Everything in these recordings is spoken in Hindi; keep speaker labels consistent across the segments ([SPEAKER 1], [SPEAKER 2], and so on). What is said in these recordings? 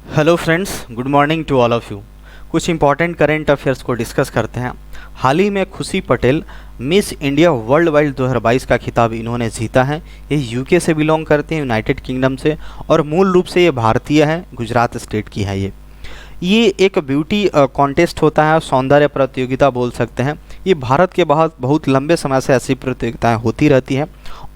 [SPEAKER 1] Hello friends, good morning to all of you. कुछ इंपॉर्टेंट करेंट अफेयर्स को डिस्कस करते हैं। हाल ही में Khushi Patel Miss India worldwide 2022 का खिताब इन्होंने जीता है। ये यूके से बिलोंग करते हैं, यूनाइटेड किंगडम से, और मूल रूप से ये भारतीय है, गुजरात स्टेट की है। ये एक ब्यूटी कॉन्टेस्ट होता है, सौंदर्य प्रतियोगिता बोल सकते हैं। ये भारत के बहुत लंबे समय से ऐसी प्रतियोगिताएं होती रहती हैं।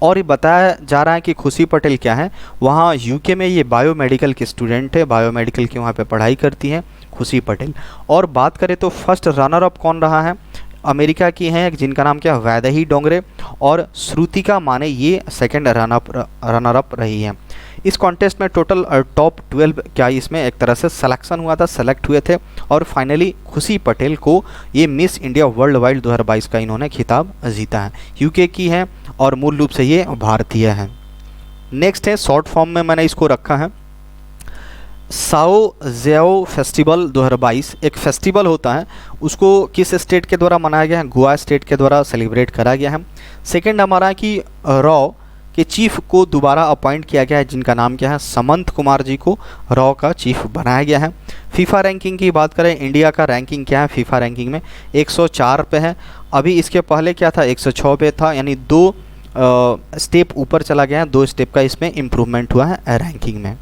[SPEAKER 1] और ये बताया जा रहा है कि खुशी पटेल क्या है, वहाँ यूके में ये बायोमेडिकल की स्टूडेंट है, बायोमेडिकल की वहाँ पे पढ़ाई करती हैं खुशी पटेल। और बात करें तो फर्स्ट रनर अप कौन रहा है, अमेरिका की हैं जिनका नाम क्या है, वैदेही डोंगरे, और श्रुतिका माने ये सेकंड रनर अप रही हैं। इस कॉन्टेस्ट में टोटल टॉप 12 क्या इसमें एक तरह से सिलेक्शन हुआ था, सेलेक्ट हुए थे, और फाइनली खुशी पटेल को ये मिस इंडिया वर्ल्ड वाइड 2022 का इन्होंने खिताब जीता है। यूके की है और मूल रूप से ये भारतीय है। नेक्स्ट है, शॉर्ट फॉर्म में मैंने इसको रखा है साओ ज़ेओ फेस्टिवल 2022। एक फेस्टिवल होता है, उसको किस स्टेट के द्वारा मनाया गया है, गोवा स्टेट के द्वारा सेलिब्रेट करा गया है। सेकंड हमारा है कि रॉ के चीफ को दोबारा अपॉइंट किया गया है, जिनका नाम क्या है, समंत कुमार जी को रॉ का चीफ बनाया गया है। फीफा रैंकिंग की बात करें, इंडिया का रैंकिंग क्या है फीफा रैंकिंग में, 104 पे है। अभी इसके पहले क्या था, 106 पे था, यानी 2 स्टेप ऊपर चला गया है, 2 स्टेप का इसमें इम्प्रूवमेंट हुआ है रैंकिंग में।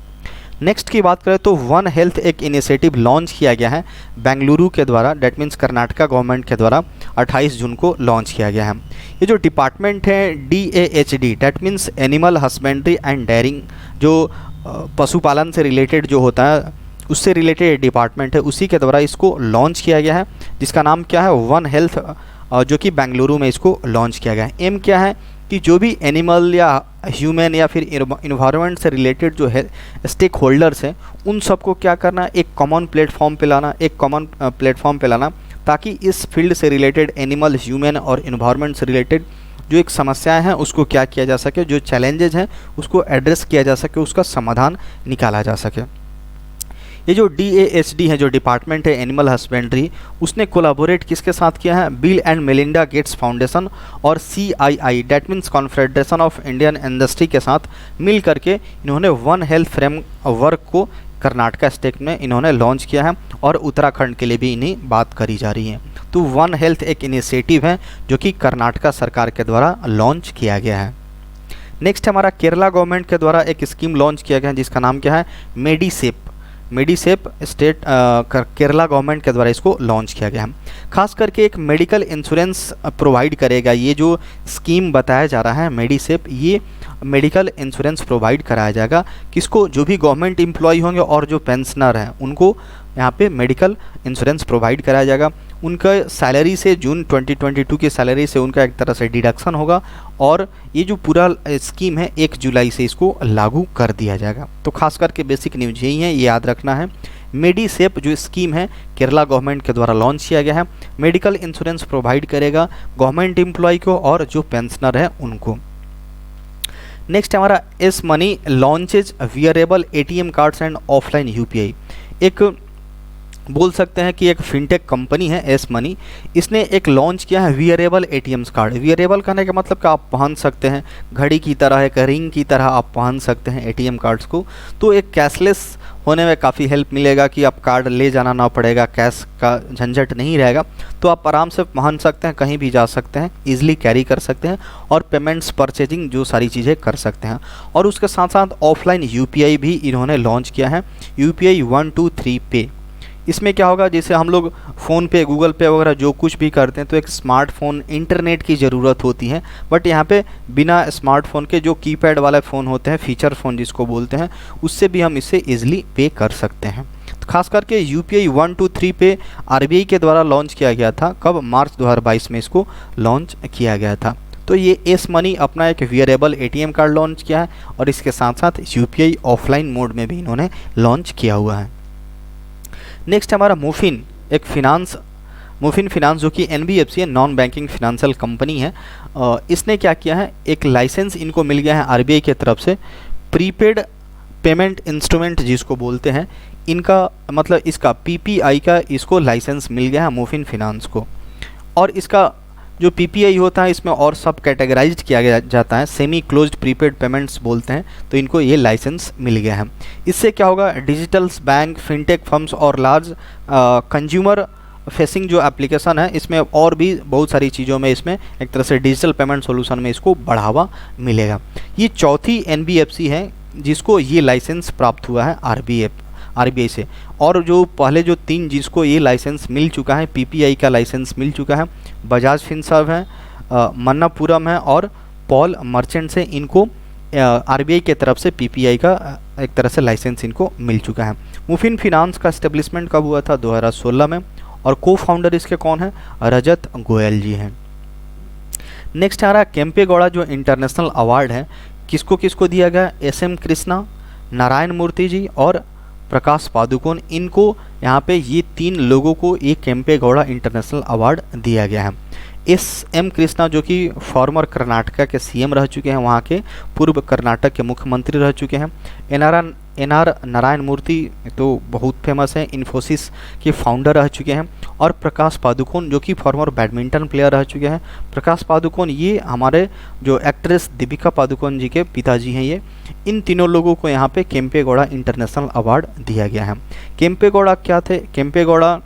[SPEAKER 1] नेक्स्ट की बात करें तो वन हेल्थ एक इनिशिएटिव लॉन्च किया गया है बेंगलुरु के द्वारा, डेट मीन्स कर्नाटका गवर्नमेंट के द्वारा 28 जून को लॉन्च किया गया है। ये जो डिपार्टमेंट है DAHD, that means animal husbandry and dairying, जो पशुपालन से रिलेटेड जो होता है उससे रिलेटेड डिपार्टमेंट है, उसी के द्वारा इसको लॉन्च किया गया है, जिसका नाम क्या है, वन हेल्थ, जो कि बेंगलुरु में इसको लॉन्च किया गया है। एम क्या है कि जो भी एनिमल या ह्यूमन या फिर इन्वायरमेंट से रिलेटेड जो है स्टेक होल्डर्स हैं, उन सबको क्या करना, एक कॉमन प्लेटफॉर्म पे लाना, ताकि इस फील्ड से रिलेटेड एनिमल, ह्यूमन और इन्वायरमेंट से रिलेटेड जो एक समस्याएं हैं उसको क्या किया जा सके, जो चैलेंजेज हैं उसको एड्रेस किया जा सके, उसका समाधान निकाला जा सके। ये जो DAHD है, जो डिपार्टमेंट है एनिमल हस्बेंड्री, उसने कोलाबोरेट किसके साथ किया है, bill and Melinda Gates foundation और CII, that means confederation of Indian industry के साथ मिल करके इन्होंने वन हेल्थ फ्रेमवर्क को कर्नाटका स्टेट में इन्होंने लॉन्च किया है, और उत्तराखंड के लिए भी इन्हीं बात करी जा रही है। तो वन हेल्थ एक इनिशिएटिव है जो कि कर्नाटका सरकार के द्वारा लॉन्च किया गया है। नेक्स्ट हमारा केरला गवर्नमेंट के द्वारा एक स्कीम लॉन्च किया गया है, जिसका नाम क्या है, मेडिसेप स्टेट केरला गवर्नमेंट के द्वारा इसको लॉन्च किया गया है। खास करके एक मेडिकल इंश्योरेंस प्रोवाइड करेगा। ये जो स्कीम बताया जा रहा है मेडिसेप, ये मेडिकल इंश्योरेंस प्रोवाइड कराया जाएगा किसको, जो भी गवर्नमेंट एम्प्लॉय होंगे और जो पेंशनर हैं उनको यहाँ पे मेडिकल इंश्योरेंस प्रोवाइड कराया जाएगा। उनका सैलरी से, जून 2022 की सैलरी से उनका एक तरह से डिडक्शन होगा, और ये जो पूरा स्कीम है 1 जुलाई से इसको लागू कर दिया जाएगा। तो खास करके बेसिक न्यूज यही है, ये याद रखना है। मेडिसेप जो स्कीम है केरला गवर्नमेंट के द्वारा लॉन्च किया गया है, मेडिकल इंश्योरेंस प्रोवाइड करेगा गवर्नमेंट एम्प्लॉय को और जो पेंशनर है उनको। नेक्स्ट हमारा S money launches wearable ATM cards and offline UPI। एक बोल सकते हैं कि एक फिनटेक कंपनी है एस मनी, इसने एक लॉन्च किया है वियरेबल ATM कार्ड। वियरेबल कहने का मतलब कि आप पहन सकते हैं, घड़ी की तरह, एक रिंग की तरह आप पहन सकते हैं ATM कार्ड्स को। तो एक कैशलेस होने में काफ़ी हेल्प मिलेगा कि आप कार्ड ले जाना ना पड़ेगा, कैश का झंझट नहीं रहेगा, तो आप आराम से पहन सकते हैं, कहीं भी जा सकते हैं, ईजिली कैरी कर सकते हैं, और पेमेंट्स, परचेजिंग जो सारी चीज़ें कर सकते हैं। और उसके साथ साथ ऑफलाइन UPI भी इन्होंने लॉन्च किया है, UPI 1 2 3 पे। इसमें क्या होगा, जैसे हम लोग फ़ोन पे, गूगल पे वगैरह जो कुछ भी करते हैं तो एक स्मार्टफोन, इंटरनेट की ज़रूरत होती है, बट यहाँ पे बिना स्मार्टफोन के जो कीपैड वाले फ़ोन होते हैं, फीचर फ़ोन जिसको बोलते हैं, उससे भी हम इसे ईजिली पे कर सकते हैं। तो खास करके UPI 1 2 3 पे RBI के द्वारा लॉन्च किया गया था, कब, मार्च 2022 में इसको लॉन्च किया गया था। तो ये एस मनी अपना एक वियरेबल ATM कार्ड लॉन्च किया है, और इसके साथ साथ UPI ऑफलाइन मोड में भी इन्होंने लॉन्च किया हुआ है। नेक्स्ट हमारा मुफिन, एक मुफिन फिनांस जो कि NBFC है, नॉन बैंकिंग फिनेंशियल कंपनी है। इसने क्या किया है, एक लाइसेंस इनको मिल गया है RBI की तरफ से, प्रीपेड पेमेंट इंस्ट्रूमेंट जिसको बोलते हैं, इनका मतलब इसका PPI का इसको लाइसेंस मिल गया है मुफिन फिनांस को। और इसका जो पीपीआई होता है इसमें और सब कैटेगराइज्ड किया गया जाता है, सेमी क्लोज्ड प्रीपेड पेमेंट्स बोलते हैं, तो इनको ये लाइसेंस मिल गया है। इससे क्या होगा, डिजिटल्स, बैंक, फिनटेक फर्म्स और लार्ज कंज्यूमर फेसिंग जो एप्लीकेशन है इसमें और भी बहुत सारी चीज़ों में इसमें एक तरह से डिजिटल पेमेंट सॉल्यूशन में इसको बढ़ावा मिलेगा। ये चौथी एनबीएफसी है जिसको ये लाइसेंस प्राप्त हुआ है आरबीआई से। और जो पहले जो 3 जिसको ये लाइसेंस मिल चुका है, पीपीआई का लाइसेंस मिल चुका है, बजाज फिनसर्व है, मन्नापुरम है और पॉल मर्चेंट से इनको आरबीआई के तरफ से पीपीआई का एक तरह से लाइसेंस इनको मिल चुका है। मुफिन फिनांस का एस्टेब्लिशमेंट कब हुआ था, 2016 में, और को फाउंडर इसके कौन है, रजत गोयल जी हैं। नेक्स्ट आ रहा है केम्पेगौड़ा जो इंटरनेशनल अवार्ड है, किसको किसको दिया गया, एसएम कृष्णा, नारायण मूर्ति जी और प्रकाश पादुकोण, इनको यहाँ पे ये 3 लोगों को ये केम्पेगौड़ा इंटरनेशनल अवार्ड दिया गया है। एस.एम. कृष्णा जो कि फॉर्मर कर्नाटका के सीएम रह चुके हैं, वहाँ के पूर्व कर्नाटक के मुख्यमंत्री रह चुके हैं। एन.आर. नारायण मूर्ति तो बहुत फेमस हैं, इन्फोसिस के फाउंडर रह चुके हैं। और प्रकाश पादुकोण जो कि फॉर्मर बैडमिंटन प्लेयर रह चुके हैं। प्रकाश पादुकोण ये हमारे जो एक्ट्रेस दीपिका पादुकोण जी के पिताजी हैं। ये इन तीनों लोगों को यहाँ पे केम्पेगौड़ा इंटरनेशनल अवार्ड दिया गया है। केम्पेगौड़ा क्या थे, केम्पेगौड़ा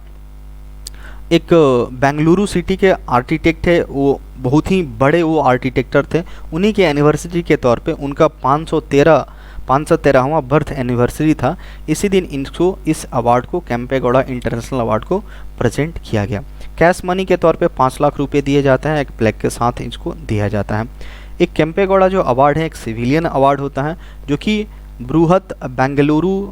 [SPEAKER 1] एक बेंगलुरु सिटी के आर्किटेक्ट है, वो बहुत ही बड़े वो आर्किटेक्टर थे। उन्हीं के एनिवर्सरी के तौर पे उनका 513वां बर्थ एनिवर्सरी था। इसी दिन इनको इस अवार्ड को, केम्पेगौड़ा इंटरनेशनल अवार्ड को प्रेजेंट किया गया। कैश मनी के तौर पे 5 लाख रुपए दिए जाते हैं, एक प्लेक के साथ इसको दिया जाता है। एक केम्पेगौड़ा जो अवार्ड है एक सिविलियन अवार्ड होता है जो कि बृहत बेंगलुरु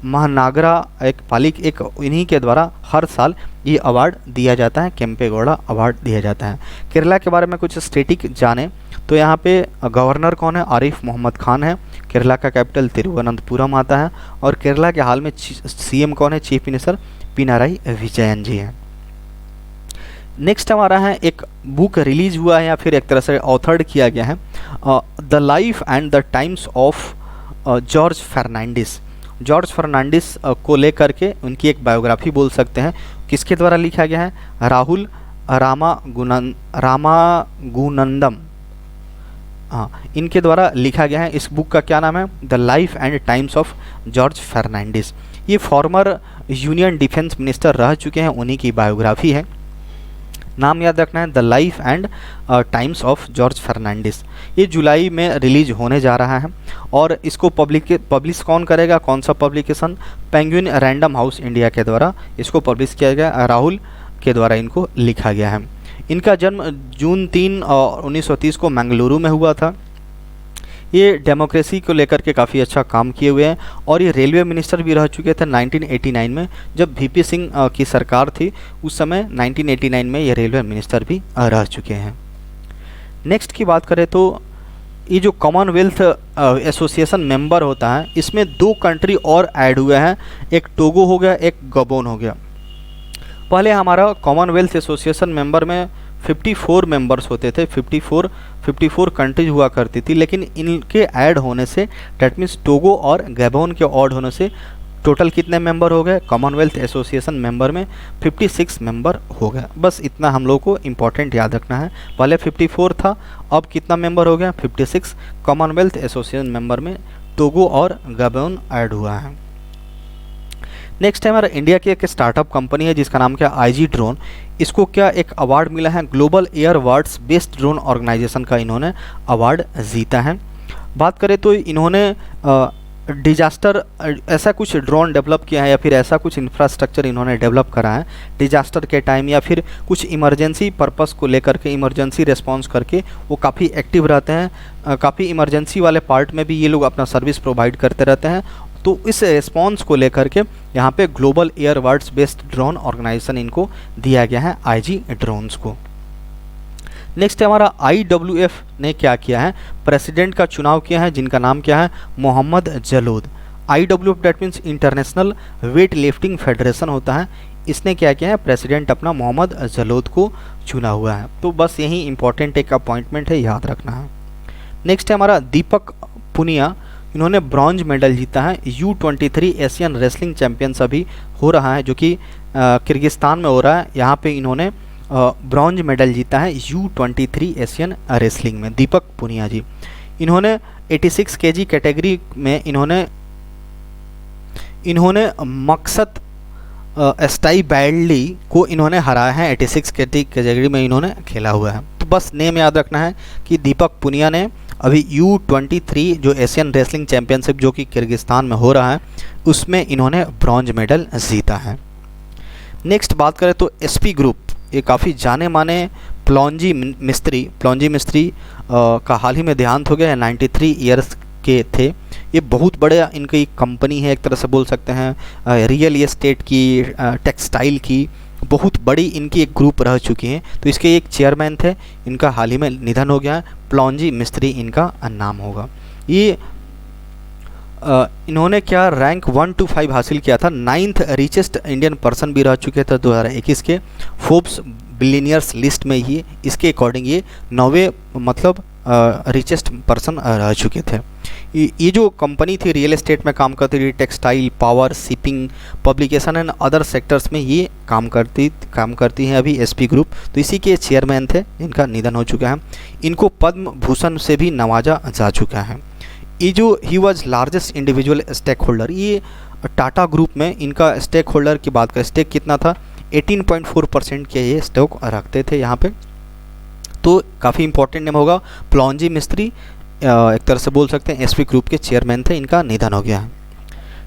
[SPEAKER 1] महानगरा एक पालिक एक इन्हीं के द्वारा हर साल ये अवार्ड दिया जाता है, केम्पेगौड़ा अवार्ड दिया जाता है। केरला के बारे में कुछ स्टेटिक जाने तो यहाँ पे गवर्नर कौन है, आरिफ मोहम्मद खान है। केरला का कैपिटल तिरुवनंतपुरम आता है। और केरला के हाल में सीएम कौन है, चीफ मिनिस्टर पिनाराई विजयन जी हैं। नेक्स्ट हमारा है एक बुक रिलीज हुआ है या फिर एक तरह से ऑथर्ड किया गया है, the life and the times of George Fernandes. George Fernandes को लेकर के उनकी एक बायोग्राफी बोल सकते हैं। किसके द्वारा लिखा गया है, राहुल रामागुनंदम, हाँ, इनके द्वारा लिखा गया है। इस बुक का क्या नाम है, the life and times of George Fernandes. ये फॉर्मर यूनियन डिफेंस मिनिस्टर रह चुके हैं, उन्हीं की बायोग्राफी है। नाम याद रखना है, the life and times of George Fernandes. ये जुलाई में रिलीज होने जा रहा है। और इसको पब्लिश कौन करेगा, कौन सा publication, penguin random house India के द्वारा इसको पब्लिश किया गया, राहुल के द्वारा इनको लिखा गया है। इनका जन्म जून 3 1930 को मंगलुरु में हुआ था। ये डेमोक्रेसी को लेकर के काफ़ी अच्छा काम किए हुए हैं और ये रेलवे मिनिस्टर भी रह चुके थे 1989 में, जब वीपी सिंह की सरकार थी उस समय 1989 में ये रेलवे मिनिस्टर भी रह चुके हैं। नेक्स्ट की बात करें तो ये जो कॉमनवेल्थ एसोसिएशन मेंबर होता है इसमें 2 कंट्री और ऐड हुए हैं, एक टोगो हो गया, एक गबोन हो गया। पहले हमारा कॉमनवेल्थ एसोसिएशन मेंबर में 54 मेंबर्स होते थे, 54 कंट्रीज हुआ करती थी, लेकिन इनके ऐड होने से डेट मीन्स टोगो और गैबोन के ऐड होने से टोटल कितने मेंबर हो गए, कॉमनवेल्थ एसोसिएशन मेंबर में 56 मेंबर हो गए। बस इतना हम लोग को इम्पोर्टेंट याद रखना है। पहले 54 था, अब कितना मेंबर हो गया, 56। कॉमनवेल्थ एसोसिएशन मेंबर में टोगो और गैबोन ऐड हुआ है। नेक्स्ट है हमारा इंडिया की एक स्टार्टअप कंपनी है जिसका नाम क्या है, आईजी ड्रोन। इसको क्या एक अवार्ड मिला है, global air world's best drone organisation का इन्होंने अवार्ड जीता है। बात करें तो इन्होंने डिजास्टर ऐसा कुछ ड्रोन डेवलप किया है या फिर ऐसा कुछ इंफ्रास्ट्रक्चर इन्होंने डेवलप करा है डिजास्टर के टाइम या फिर कुछ इमरजेंसी पर्पस को लेकर के, इमरजेंसी रिस्पॉन्स करके वो काफ़ी एक्टिव रहते हैं। काफ़ी इमरजेंसी वाले पार्ट में भी ये लोग अपना सर्विस प्रोवाइड करते रहते हैं। तो इस रिस्पॉन्स को लेकर के यहाँ पे global air world's best drone organisation इनको दिया गया है, आईजी ड्रोन्स को। नेक्स्ट हमारा IWF ने क्या किया है, प्रेसिडेंट का चुनाव किया है जिनका नाम क्या है, Mohammad Jalod. IWF that means international weight lifting federation होता है। इसने क्या किया है, प्रेसिडेंट अपना मोहम्मद जलोद को चुना हुआ है। तो बस यही इंपॉर्टेंट एक अपॉइंटमेंट है, याद रखना है। नेक्स्ट है हमारा दीपक पुनिया, इन्होंने ब्रॉन्ज मेडल जीता है। U23 एशियन रेसलिंग चैंपियंस अभी हो रहा है जो कि किर्गिस्तान में हो रहा है। यहाँ पे इन्होंने ब्रॉन्ज मेडल जीता है U23 एशियन रेसलिंग में, दीपक पुनिया जी। इन्होंने 86 केजी कैटेगरी में इन्होंने मकसद स्टाई बैडली को इन्होंने हराया है। 86 कैटेगरी में इन्होंने खेला हुआ है। तो बस नेम याद रखना है कि दीपक पुनिया ने अभी U23 जो एशियन रेसलिंग चैंपियनशिप जो कि किर्गिस्तान में हो रहा है उसमें इन्होंने ब्रॉन्ज मेडल जीता है। नेक्स्ट बात करें तो SP ग्रुप, ये काफ़ी जाने माने प्लॉन्जी मिस्त्री का हाल ही में देहांत हो गया है। 93 ईयर्स के थे। ये बहुत बड़ा इनकी कंपनी है, एक तरह से बोल सकते हैं रियल एस्टेट की, टेक्सटाइल की, बहुत बड़ी इनकी एक ग्रुप रह चुकी है। तो इसके एक चेयरमैन थे, इनका हाल ही में निधन हो गया है। प्लॉन्जी मिस्त्री इनका नाम होगा। ये इन्होंने क्या रैंक 1 to 5 हासिल किया था। 9th रिचेस्ट इंडियन पर्सन भी रह चुके थे 2021 के फोर्ब्स बिलियनियर्स लिस्ट में। ये इसके अकॉर्डिंग ये 9वें मतलब रिचेस्ट पर्सन रह चुके थे। ये जो कंपनी थी रियल एस्टेट में काम करती थी, textile, power, shipping, publication and other sectors में ये काम करती हैं अभी SP ग्रुप। तो इसी के चेयरमैन थे, इनका निधन हो चुका है। इनको पद्म भूषण से भी नवाजा जा चुका है। ये जो he was largest individual stakeholder, ये टाटा ग्रुप में इनका स्टेक होल्डर की बात करें, स्टेक कितना था 18.4% के ये स्टॉक रखते थे यहाँ पे। तो काफ़ी इंपॉर्टेंट नेम होगा। प्लॉन्जी मिस्त्री एक तरह से बोल सकते हैं SP ग्रुप के चेयरमैन थे, इनका निधन हो गया है।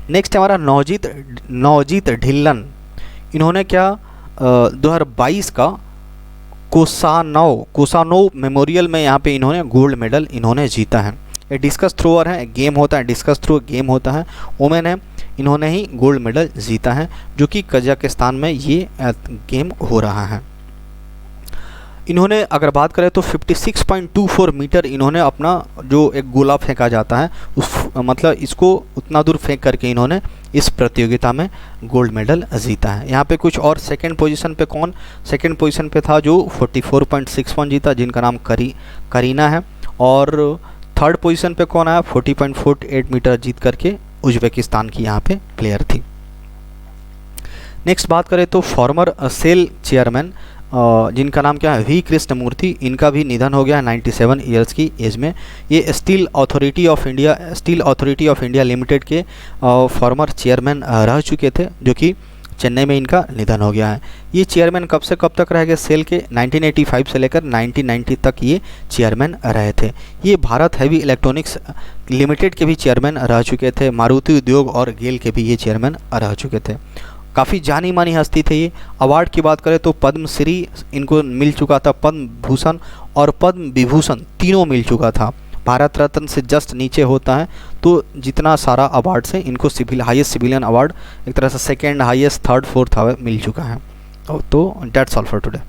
[SPEAKER 1] नेक्स्ट हमारा नवजीत ढिल्लन, इन्होंने क्या 2022 का कोसानो मेमोरियल में यहाँ पे इन्होंने गोल्ड मेडल इन्होंने जीता है। ये डिस्कस थ्रोअर है, गेम होता है, डिस्कस थ्रो गेम होता है, वोमेन है। इन्होंने ही गोल्ड मेडल जीता है जो कि कजाकिस्तान में ये गेम हो रहा है। इन्होंने अगर बात करें तो 56.24 मीटर इन्होंने अपना जो एक गोला फेंका जाता है उस मतलब इसको उतना दूर फेंक करके इन्होंने इस प्रतियोगिता में गोल्ड मेडल जीता है। यहाँ पे कुछ और सेकंड पोजीशन पे था जो 44.61 जीता, जिनका नाम करीना है। और थर्ड पोजीशन पे कौन आया 40.48 मीटर जीत करके उज्बेकिस्तान की यहाँ पे प्लेयर थी। नेक्स्ट बात करें तो फॉर्मर सेल चेयरमैन जिनका नाम क्या है V कृष्णमूर्ति, इनका भी निधन हो गया है 97 ईयर्स की एज में। ये steel authority of India limited के फॉर्मर चेयरमैन रह चुके थे, जो कि चेन्नई में इनका निधन हो गया है। ये चेयरमैन कब से कब तक रह गए सेल के 1985 से लेकर 1990 तक ये चेयरमैन रहे थे। ये भारत हैवी इलेक्ट्रॉनिक्स लिमिटेड के भी चेयरमैन रह चुके थे। मारुति उद्योग और गेल के भी ये चेयरमैन रह चुके थे। काफ़ी जानी मानी हस्ती थे ये। अवार्ड की बात करें तो पद्मश्री इनको मिल चुका था, पद्म भूषण और पद्म विभूषण तीनों मिल चुका था। भारत रत्न से जस्ट नीचे होता है। तो जितना सारा अवार्ड से इनको हाईएस्ट सिविलियन अवार्ड एक तरह से सेकेंड हाईएस्ट, थर्ड, फोर्थ मिल चुका है। तो डेट्स ऑल फॉर टुडे।